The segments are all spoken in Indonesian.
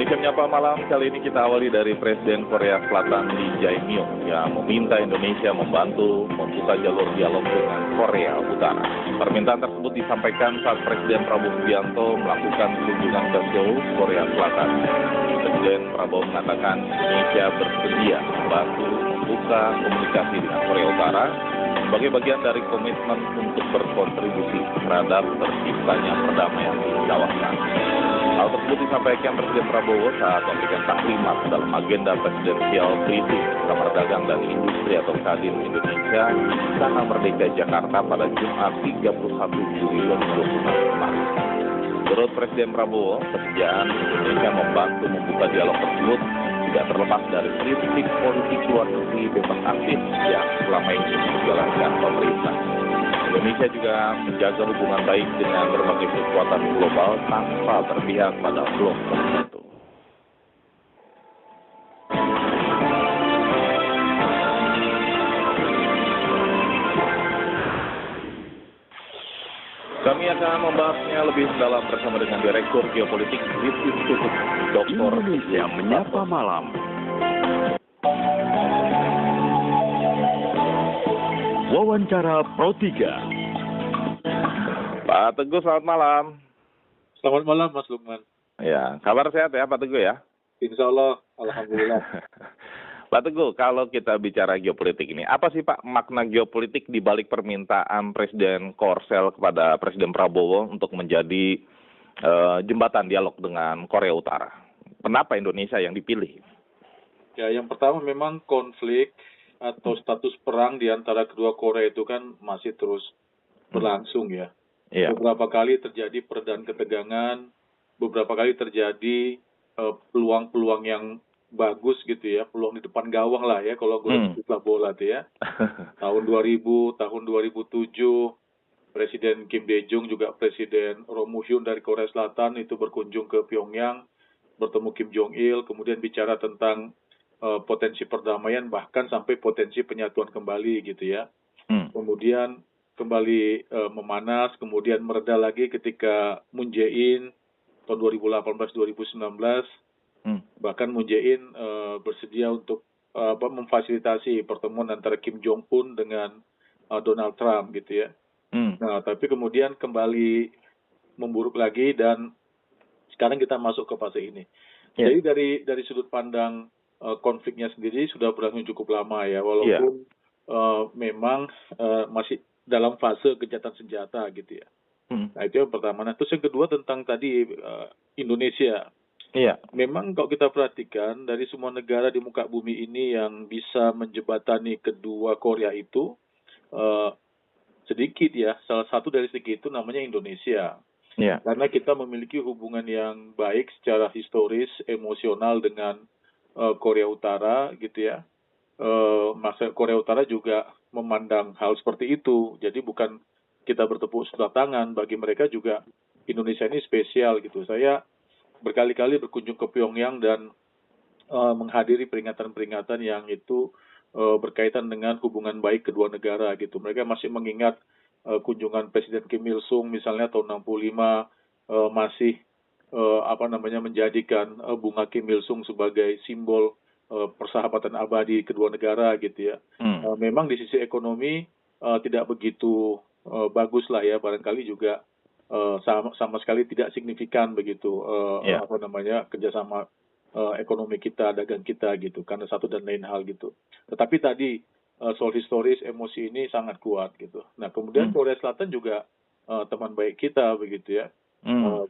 Indonesia Menyapa Malam kali ini kita awali dari Presiden Korea Selatan Lee Jae-myung yang meminta Indonesia membantu membuka jalur dialog dengan Korea Utara. Permintaan tersebut disampaikan saat Presiden Prabowo Subianto melakukan kunjungan ke Seoul, Korea Selatan. Presiden Prabowo mengatakan Indonesia bersedia membantu membuka komunikasi dengan Korea Utara sebagai bagian dari komitmen untuk berkontribusi terhadap terciptanya perdamaian di kawasan. Hal tersebut disampaikan Presiden Prabowo saat memberikan taklimat dalam agenda presidensial briefing Kamar Dagang dan Industri atau Kadin Indonesia di Istana Merdeka Jakarta pada Jumat 31 Juli 2020 kemarin. Menurut Presiden Prabowo, kesediaan Indonesia membantu membuka dialog tersebut tidak terlepas dari prinsip politik luar negeri bebas aktif yang selama ini dijalankan pemerintah. Indonesia juga menjaga hubungan baik dengan berbagai kekuatan global tanpa berpihak pada blok tertentu. Kami akan membahasnya lebih dalam bersama dengan Direktur Geopolitik Brit Institute, Dr. Indonesia Menyapa Malam. Wawancara Pro 3. Pak Teguh, selamat malam. Selamat malam, Mas Lukman. Ya, kabar sehat ya Pak Teguh ya? Insya Allah, Alhamdulillah. Pak Teguh, kalau kita bicara geopolitik ini, apa sih Pak makna geopolitik di balik permintaan Presiden Korsel kepada Presiden Prabowo untuk menjadi jembatan dialog dengan Korea Utara? Kenapa Indonesia yang dipilih? Ya, yang pertama memang konflik atau status perang di antara kedua Korea itu kan masih terus berlangsung ya. Iya. Beberapa kali terjadi peredahan ketegangan, beberapa kali terjadi peluang-peluang yang bagus gitu ya, peluang di depan gawang lah ya kalau gue sepak bola tuh ya. Tahun 2000, tahun 2007, Presiden Kim Dae-jung juga Presiden Roh Moo-hyun dari Korea Selatan itu berkunjung ke Pyongyang, bertemu Kim Jong-il, kemudian bicara tentang potensi perdamaian bahkan sampai potensi penyatuan kembali gitu ya. Kemudian kembali memanas, kemudian mereda lagi ketika Moon Jae-in tahun 2018-2019, bahkan Moon Jae-in bersedia untuk memfasilitasi pertemuan antara Kim Jong-un dengan Donald Trump gitu ya. Nah, tapi kemudian kembali memburuk lagi dan sekarang kita masuk ke fase ini. Jadi dari sudut pandang konfliknya sendiri sudah berlangsung cukup lama ya, walaupun memang masih dalam fase gencatan senjata gitu ya. Nah itu yang pertama. Nah terus yang kedua tentang tadi Indonesia. Iya. Memang kalau kita perhatikan dari semua negara di muka bumi ini yang bisa menjembatani kedua Korea itu sedikit ya. Salah satu dari sedikit itu namanya Indonesia. Iya. Karena kita memiliki hubungan yang baik secara historis, emosional dengan Korea Utara gitu ya. Masa Korea Utara juga memandang hal seperti itu. Jadi bukan kita bertepuk sebelah tangan, bagi mereka juga Indonesia ini spesial gitu. Saya berkali-kali berkunjung ke Pyongyang dan menghadiri peringatan-peringatan yang itu berkaitan dengan hubungan baik kedua negara gitu. Mereka masih mengingat kunjungan Presiden Kim Il Sung misalnya tahun 65 masih menjadikan bunga Kim Il Sung sebagai simbol persahabatan abadi kedua negara gitu ya. Memang di sisi ekonomi tidak begitu bagus lah ya, barangkali juga sama sekali tidak signifikan begitu kerjasama ekonomi kita, dagang kita gitu, karena satu dan lain hal gitu. Tetapi tadi soal historis, emosi ini sangat kuat gitu. Nah kemudian Korea Selatan juga teman baik kita begitu ya.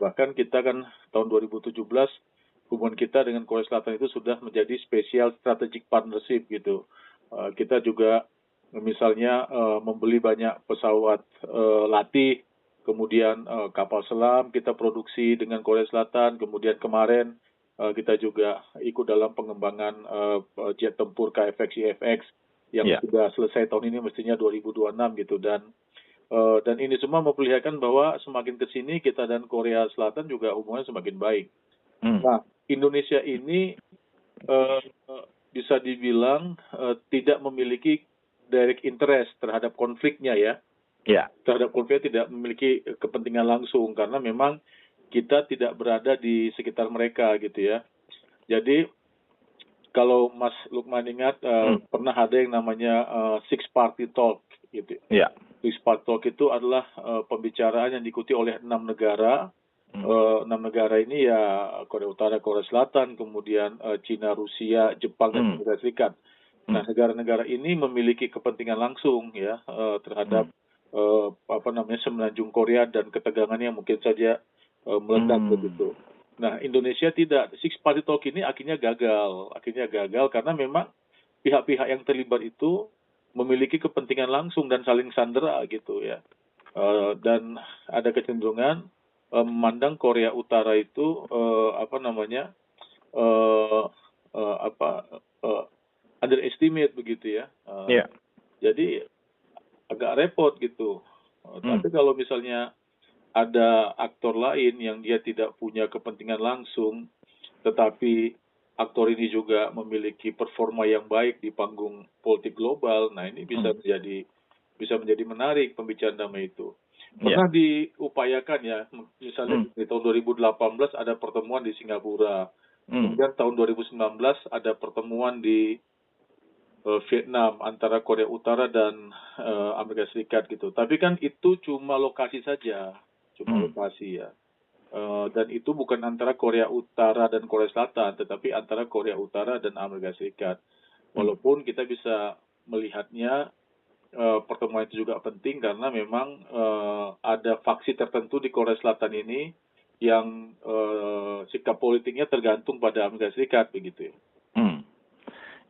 Bahkan kita kan tahun 2017 hubungan kita dengan Korea Selatan itu sudah menjadi special strategic partnership gitu. Kita juga misalnya membeli banyak pesawat latih, kemudian kapal selam kita produksi dengan Korea Selatan, kemudian kemarin kita juga ikut dalam pengembangan jet tempur KFX IFX yang sudah selesai tahun ini mestinya 2026 gitu, dan ini semua memperlihatkan bahwa semakin ke sini kita dan Korea Selatan juga hubungannya semakin baik. Nah, Indonesia ini bisa dibilang tidak memiliki direct interest terhadap konfliknya ya. Terhadap konfliknya tidak memiliki kepentingan langsung karena memang kita tidak berada di sekitar mereka gitu ya. Jadi kalau Mas Lukman ingat pernah ada yang namanya Six Party Talk gitu. Ya. Six Party Talk itu adalah pembicaraan yang diikuti oleh 6 negara. 6 negara ini ya Korea Utara, Korea Selatan, kemudian Cina, Rusia, Jepang, dan Amerika Serikat. Nah, negara-negara ini memiliki kepentingan langsung ya terhadap semenanjung Korea dan ketegangan yang mungkin saja meledak begitu. Nah, Indonesia tidak. Six Party Talk ini akhirnya gagal karena memang pihak-pihak yang terlibat itu memiliki kepentingan langsung dan saling sandera gitu ya. Dan ada kecenderungan memandang Korea Utara itu underestimate begitu ya. Jadi agak repot gitu. Tapi kalau misalnya ada aktor lain yang dia tidak punya kepentingan langsung, tetapi aktor ini juga memiliki performa yang baik di panggung politik global, nah ini bisa menjadi menarik pembicaraan damai itu. Pernah diupayakan ya, misalnya di tahun 2018 ada pertemuan di Singapura, kemudian tahun 2019 ada pertemuan di Vietnam antara Korea Utara dan Amerika Serikat gitu. Tapi kan itu cuma lokasi saja. Lokasi ya. Dan itu bukan antara Korea Utara dan Korea Selatan, tetapi antara Korea Utara dan Amerika Serikat. Walaupun kita bisa melihatnya pertemuan itu juga penting karena memang ada faksi tertentu di Korea Selatan ini yang sikap politiknya tergantung pada Amerika Serikat begitu ya.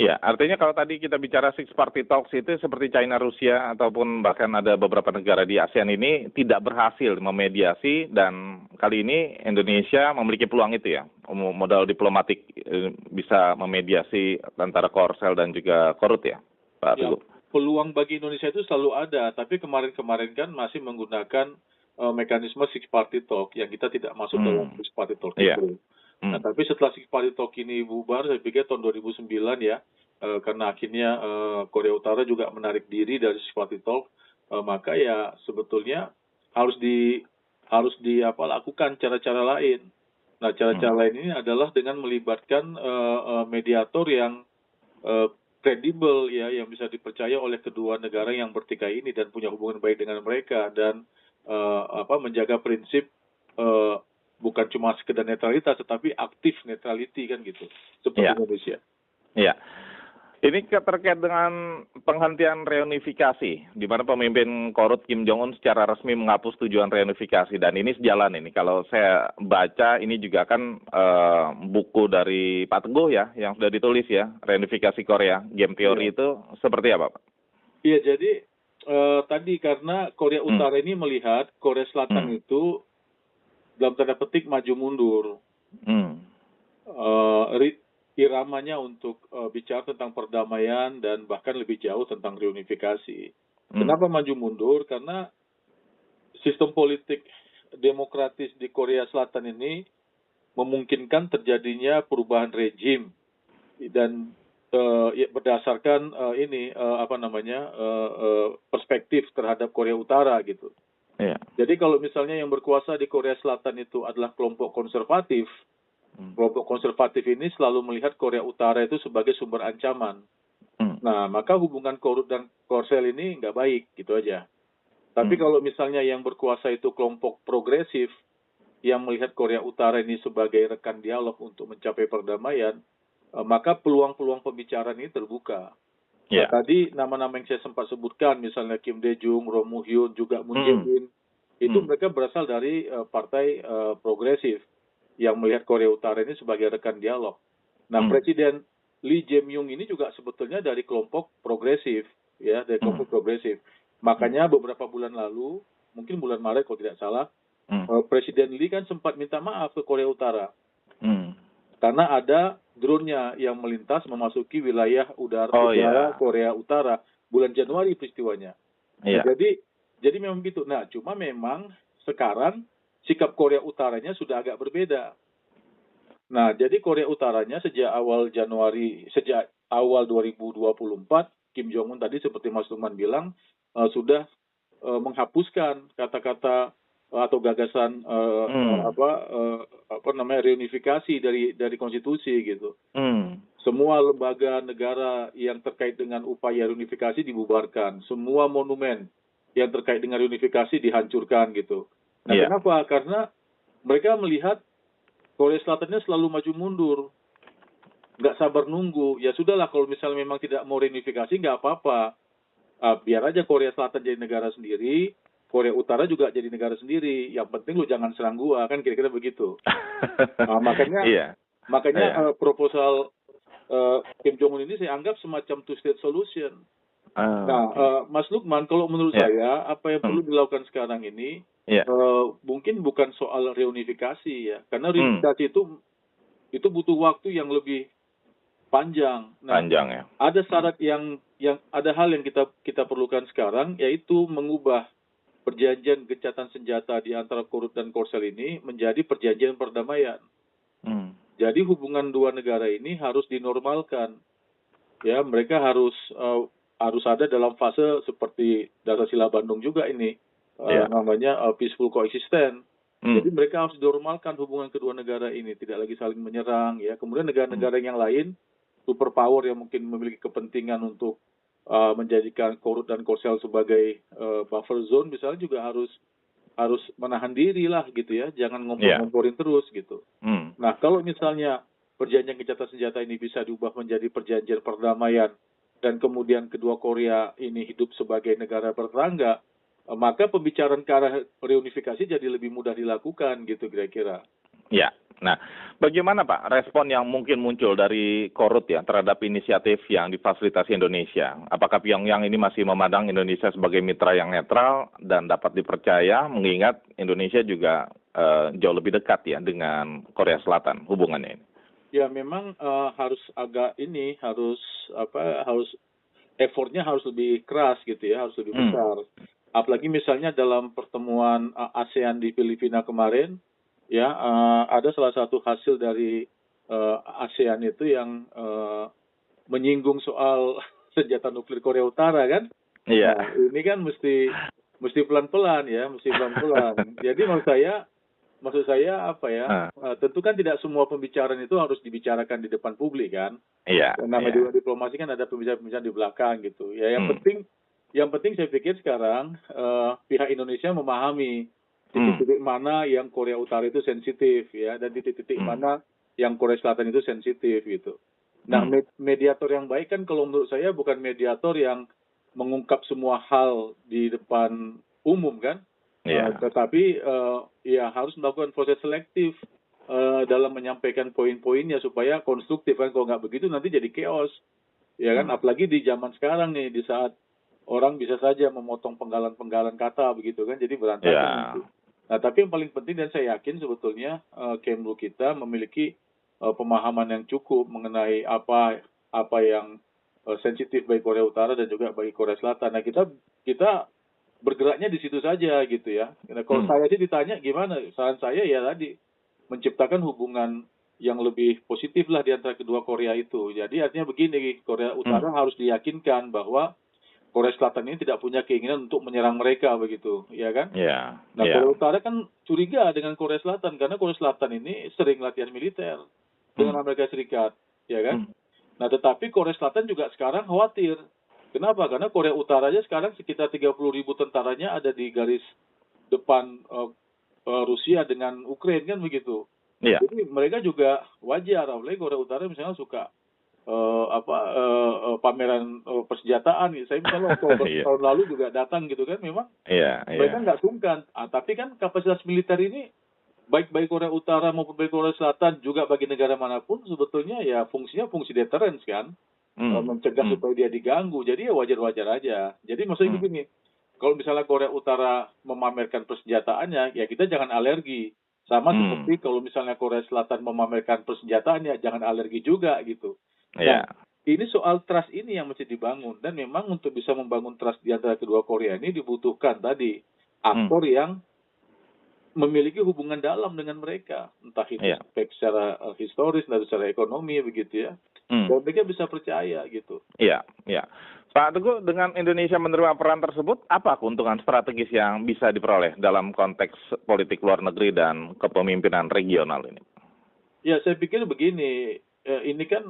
Ya, artinya kalau tadi kita bicara Six Party Talks itu seperti China, Rusia, ataupun bahkan ada beberapa negara di ASEAN ini tidak berhasil memediasi, dan kali ini Indonesia memiliki peluang itu ya, modal diplomatik bisa memediasi antara Korsel dan juga Korut ya, Pak Teguh. Peluang bagi Indonesia itu selalu ada, tapi kemarin-kemarin kan masih menggunakan mekanisme Six Party Talk yang kita tidak masuk dalam Six Party Talk itu. Nah, tapi setelah Six Party Talk ini bubar, saya pikir tahun 2009 ya, karena akhirnya Korea Utara juga menarik diri dari Six Party Talk, maka ya sebetulnya harus lakukan cara-cara lain. Nah, cara-cara lain ini adalah dengan melibatkan mediator yang kredibel ya, yang bisa dipercaya oleh kedua negara yang bertikai ini dan punya hubungan baik dengan mereka, dan menjaga prinsip bukan cuma sekedar netralitas, tetapi aktif neutrality kan gitu, seperti Indonesia. Iya. Ini terkait dengan penghentian reunifikasi, di mana pemimpin Korut Kim Jong-un secara resmi menghapus tujuan reunifikasi, dan ini sejalan ini. Kalau saya baca ini juga kan buku dari Pak Teguh ya, yang sudah ditulis ya, reunifikasi Korea, game theory itu seperti apa Pak? Iya, jadi tadi karena Korea Utara ini melihat Korea Selatan itu dalam tanda petik maju mundur. Iramanya untuk bicara tentang perdamaian dan bahkan lebih jauh tentang reunifikasi. Kenapa maju mundur? Karena sistem politik demokratis di Korea Selatan ini memungkinkan terjadinya perubahan rejim dan berdasarkan perspektif terhadap Korea Utara gitu. Jadi kalau misalnya yang berkuasa di Korea Selatan itu adalah kelompok konservatif, kelompok konservatif ini selalu melihat Korea Utara itu sebagai sumber ancaman. Nah, maka hubungan Korut dan Korsel ini nggak baik, gitu aja. Tapi kalau misalnya yang berkuasa itu kelompok progresif, yang melihat Korea Utara ini sebagai rekan dialog untuk mencapai perdamaian, maka peluang-peluang pembicaraan ini terbuka. Nah, tadi nama-nama yang saya sempat sebutkan, misalnya Kim Dae-jung, Roh Moo-hyun, juga Moon Jae-in, itu mereka berasal dari partai progresif yang melihat Korea Utara ini sebagai rekan dialog. Nah, Presiden Lee Jae-myung ini juga sebetulnya dari kelompok progresif, ya, dari kelompok progresif. Makanya beberapa bulan lalu, mungkin bulan Maret kalau tidak salah, Presiden Lee kan sempat minta maaf ke Korea Utara. Karena ada drone-nya yang melintas memasuki wilayah udara Korea Utara bulan Januari peristiwanya. Nah, jadi memang gitu. Nah, cuma memang sekarang sikap Korea Utaranya sudah agak berbeda. Nah, jadi Korea Utaranya sejak awal 2024, Kim Jong-un tadi seperti Mas Lukman bilang sudah menghapuskan kata-kata atau gagasan reunifikasi dari konstitusi gitu. Semua lembaga negara yang terkait dengan upaya reunifikasi dibubarkan, semua monumen yang terkait dengan reunifikasi dihancurkan gitu. Nah, kenapa? Karena mereka melihat Korea Selatannya selalu maju mundur, nggak sabar nunggu. Ya sudahlah, kalau misalnya memang tidak mau reunifikasi nggak apa-apa. Biar aja Korea Selatan jadi negara sendiri, Korea Utara juga jadi negara sendiri. Yang penting lu jangan serang gua, kan kira-kira begitu. Makanya proposal Kim Jong Un ini saya anggap semacam two-state solution. Mas Lukman, kalau menurut saya apa yang perlu dilakukan sekarang ini mungkin bukan soal reunifikasi ya, karena reunifikasi itu butuh waktu yang lebih panjang. Panjang ya. Ada syarat yang ada hal yang kita perlukan sekarang, yaitu mengubah perjanjian gencatan senjata di antara Korut dan Korsel ini menjadi perjanjian perdamaian. Jadi hubungan dua negara ini harus dinormalkan. Ya, mereka harus ada dalam fase seperti Dasar-Sila Bandung juga ini, namanya peaceful coexistence. Jadi mereka harus dinormalkan hubungan kedua negara ini, tidak lagi saling menyerang. Ya, kemudian negara-negara yang lain, superpower yang mungkin memiliki kepentingan untuk menjadikan Korut dan Korsel sebagai buffer zone misalnya juga harus menahan diri lah gitu ya, jangan ngompor-ngomporin terus gitu. Nah, kalau misalnya perjanjian gencatan senjata ini bisa diubah menjadi perjanjian perdamaian dan kemudian kedua Korea ini hidup sebagai negara bertetangga, maka pembicaraan ke arah reunifikasi jadi lebih mudah dilakukan gitu kira-kira. Ya. Nah, bagaimana Pak respon yang mungkin muncul dari Korut ya terhadap inisiatif yang difasilitasi Indonesia? Apakah Pyongyang ini masih memandang Indonesia sebagai mitra yang netral dan dapat dipercaya, mengingat Indonesia juga jauh lebih dekat ya dengan Korea Selatan hubungannya ini? Ya, memang harus effortnya harus lebih keras gitu ya, harus lebih besar. Apalagi misalnya dalam pertemuan ASEAN di Filipina kemarin, ya ada salah satu hasil dari ASEAN itu yang menyinggung soal senjata nuklir Korea Utara kan? Iya. Nah, ini kan mesti pelan-pelan ya, mesti pelan-pelan. Jadi maksud saya tentu kan tidak semua pembicaraan itu harus dibicarakan di depan publik kan? Iya. Namanya juga diplomasi kan ada pembicaraan di belakang gitu. Ya yang penting saya pikir sekarang pihak Indonesia memahami titik-titik mana yang Korea Utara itu sensitif ya, dan titik-titik mana yang Korea Selatan itu sensitif gitu. Nah, mediator yang baik kan kalau menurut saya bukan mediator yang mengungkap semua hal di depan umum kan, tetapi ya harus melakukan proses selektif dalam menyampaikan poin-poinnya supaya konstruktif kan. Kalau nggak begitu nanti jadi chaos ya kan, apalagi di zaman sekarang nih, di saat orang bisa saja memotong penggalan-penggalan kata begitu kan, jadi berantakan gitu. Nah, tapi yang paling penting dan saya yakin sebetulnya Kemlu kita memiliki pemahaman yang cukup mengenai apa yang sensitif bagi Korea Utara dan juga bagi Korea Selatan. Nah, kita bergeraknya di situ saja gitu ya. Nah, kalau saya sih ditanya gimana, saran saya ya tadi menciptakan hubungan yang lebih positif lah di antara kedua Korea itu. Jadi artinya begini, Korea Utara harus diyakinkan bahwa Korea Selatan ini tidak punya keinginan untuk menyerang mereka begitu, ya kan? Nah, Korea Utara kan curiga dengan Korea Selatan karena Korea Selatan ini sering latihan militer dengan Amerika Serikat, ya kan? Nah, tetapi Korea Selatan juga sekarang khawatir. Kenapa? Karena Korea Utara aja sekarang sekitar 30.000 tentaranya ada di garis depan Rusia dengan Ukraina kan begitu. Jadi mereka juga wajar, apalagi Korea Utara misalnya suka pameran persenjataan. Saya misalnya tahun lalu juga datang gitu kan, memang mereka nggak sungkan. Tapi kan kapasitas militer ini baik bagi Korea Utara maupun bagi Korea Selatan juga bagi negara manapun sebetulnya ya fungsinya fungsi deterrence kan, mencegah supaya dia diganggu. Jadi ya wajar-wajar aja. Jadi maksudnya begini, kalau misalnya Korea Utara memamerkan persenjataannya, ya kita jangan alergi. Sama seperti kalau misalnya Korea Selatan memamerkan persenjataannya, jangan alergi juga gitu. Nah, ini soal trust ini yang mesti dibangun, dan memang untuk bisa membangun trust di antara kedua Korea ini dibutuhkan tadi aktor yang memiliki hubungan dalam dengan mereka, entah itu secara historis atau secara ekonomi begitu ya, dan mereka bisa percaya gitu. Iya. Pak Teguh, dengan Indonesia menerima peran tersebut, apa keuntungan strategis yang bisa diperoleh dalam konteks politik luar negeri dan kepemimpinan regional ini? Ya, saya pikir begini, ini kan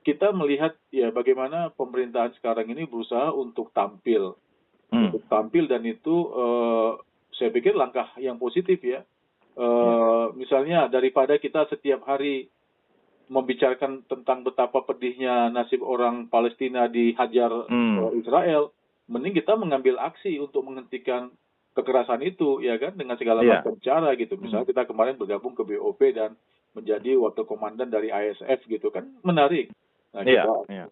kita melihat ya bagaimana pemerintahan sekarang ini berusaha untuk tampil, dan itu saya pikir langkah yang positif ya. Misalnya daripada kita setiap hari membicarakan tentang betapa pedihnya nasib orang Palestina dihajar Israel, mending kita mengambil aksi untuk menghentikan kekerasan itu, ya kan, dengan segala macam cara gitu. Misalnya kita kemarin bergabung ke BOP dan menjadi wakil komandan dari ISF gitu kan, menarik. Nah,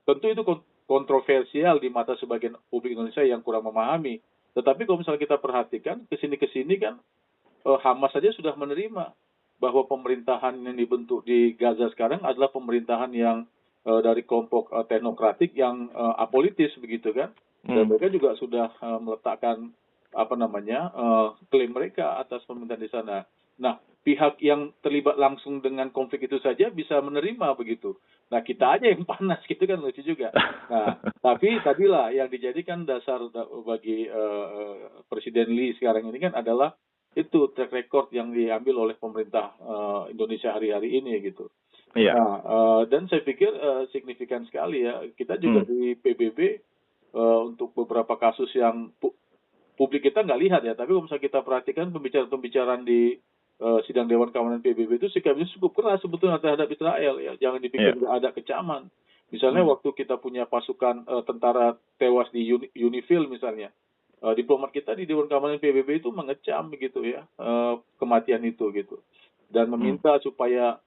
tentu itu kontroversial di mata sebagian publik Indonesia yang kurang memahami. Tetapi kalau misalnya kita perhatikan kesini kan Hamas saja sudah menerima bahwa pemerintahan yang dibentuk di Gaza sekarang adalah pemerintahan yang dari kelompok teknokratik yang apolitis begitu kan, dan mereka juga sudah meletakkan klaim mereka atas pemerintahan di sana. Nah, pihak yang terlibat langsung dengan konflik itu saja bisa menerima begitu. Nah, kita aja yang panas gitu kan, lucu juga. Nah, tapi tadilah yang dijadikan dasar bagi Presiden Lee sekarang ini kan adalah itu track record yang diambil oleh pemerintah Indonesia hari-hari ini gitu. Nah, dan saya pikir signifikan sekali ya. Kita juga di PBB untuk beberapa kasus yang publik kita nggak lihat ya, tapi kalau misalnya kita perhatikan pembicaraan di sidang Dewan Keamanan PBB itu sikapnya cukup keras sebetulnya terhadap Israel ya. Jangan dipikir nggak ada kecaman. Misalnya waktu kita punya pasukan tentara tewas di Unifil misalnya. Diplomat kita di Dewan Keamanan PBB itu mengecam begitu ya kematian itu gitu, dan meminta supaya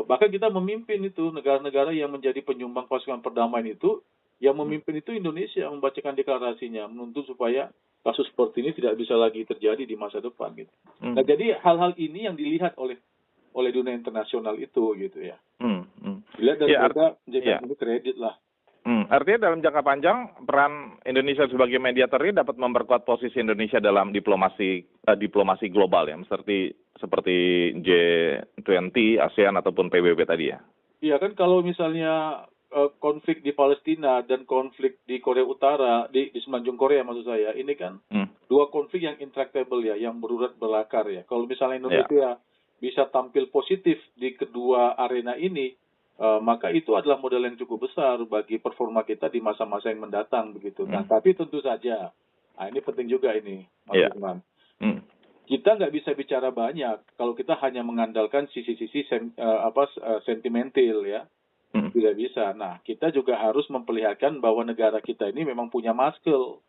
bahkan kita memimpin itu negara-negara yang menjadi penyumbang pasukan perdamaian itu, yang memimpin itu Indonesia membacakan deklarasinya menuntut supaya kasus seperti ini tidak bisa lagi terjadi di masa depan gitu. Nah, jadi hal-hal ini yang dilihat oleh dunia internasional itu gitu ya. Dilihat dari mereka menjadi kredit lah. Artinya dalam jangka panjang peran Indonesia sebagai mediator ini dapat memperkuat posisi Indonesia dalam diplomasi global ya, seperti G20, ASEAN ataupun PBB tadi ya. Iya kan, kalau misalnya konflik di Palestina dan konflik di Korea Utara, di semenanjung Korea maksud saya, ini kan dua konflik yang intractable ya, yang berurat belakar ya. Kalau misalnya Indonesia bisa tampil positif di kedua arena ini, maka itu adalah modal yang cukup besar bagi performa kita di masa-masa yang mendatang begitu. Nah, tapi tentu saja, ini penting juga ini, Mas Firman. Kita nggak bisa bicara banyak kalau kita hanya mengandalkan sisi-sisi sentimental ya, tidak bisa. Nah, kita juga harus memperlihatkan bahwa negara kita ini memang punya muscle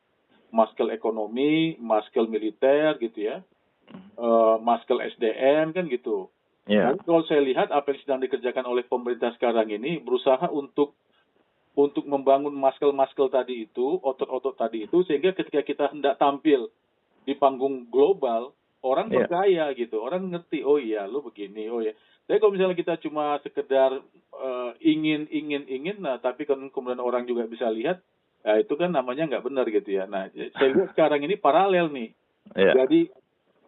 ekonomi, muscle militer gitu ya, muscle SDM kan gitu. Dan kalau saya lihat apa yang sedang dikerjakan oleh pemerintah sekarang ini berusaha untuk membangun muscle tadi itu, otot-otot tadi itu, sehingga ketika kita hendak tampil di panggung global, orang percaya gitu, orang ngerti, oh iya lu begini, oh ya. Tapi kalau misalnya kita cuma sekedar ingin, nah tapi kemudian orang juga bisa lihat, ya itu kan namanya nggak benar gitu ya. Nah, saya lihat sekarang ini paralel nih. Jadi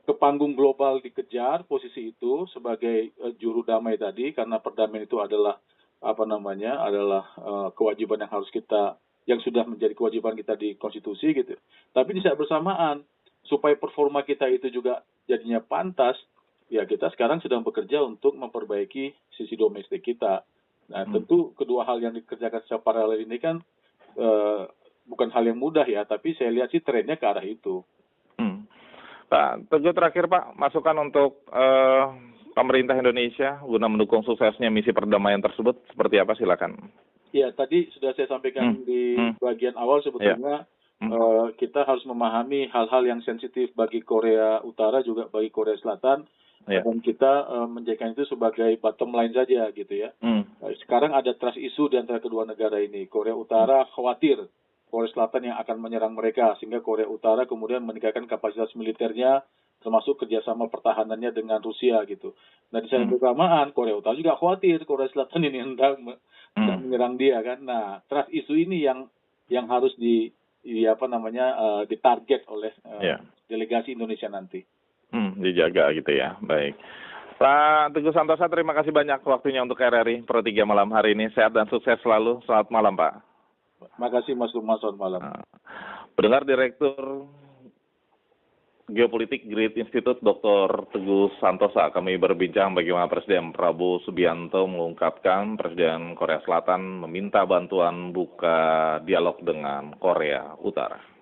ke panggung global dikejar posisi itu sebagai juru damai tadi, karena perdamaian itu adalah kewajiban yang sudah menjadi kewajiban kita di konstitusi gitu. Tapi di saat bersamaan supaya performa kita itu juga jadinya pantas, ya kita sekarang sedang bekerja untuk memperbaiki sisi domestik kita. Nah, tentu kedua hal yang dikerjakan secara paralel ini kan bukan hal yang mudah ya, tapi saya lihat sih trennya ke arah itu. Pak Teguh, terakhir Pak, masukan untuk pemerintah Indonesia guna mendukung suksesnya misi perdamaian tersebut seperti apa, silakan. Ya, tadi sudah saya sampaikan di bagian awal sebetulnya kita harus memahami hal-hal yang sensitif bagi Korea Utara juga bagi Korea Selatan, dan kita menjadikan itu sebagai bottom line saja gitu ya. Sekarang ada trust issue di antara kedua negara ini. Korea Utara khawatir Korea Selatan yang akan menyerang mereka, sehingga Korea Utara kemudian meningkatkan kapasitas militernya, termasuk kerjasama pertahanannya dengan Rusia gitu. Nah, di saat bersamaan Korea Utara juga khawatir Korea Selatan ini hendak menyerang dia kan. Nah, trust issue ini yang harus ditarget oleh delegasi Indonesia nanti. Dijaga gitu ya. Baik. Pak Teguh Santosa, terima kasih banyak waktunya untuk RRI Pro 3 malam hari ini. Sehat dan sukses selalu. Selamat malam, Pak. Makasih Mas Lukman, selamat malam. Nah, pendengar Direktur Geopolitik Grid Institute Dr. Teguh Santosa, kami berbincang bagaimana Presiden Prabowo Subianto mengungkapkan Presiden Korea Selatan meminta bantuan buka dialog dengan Korea Utara.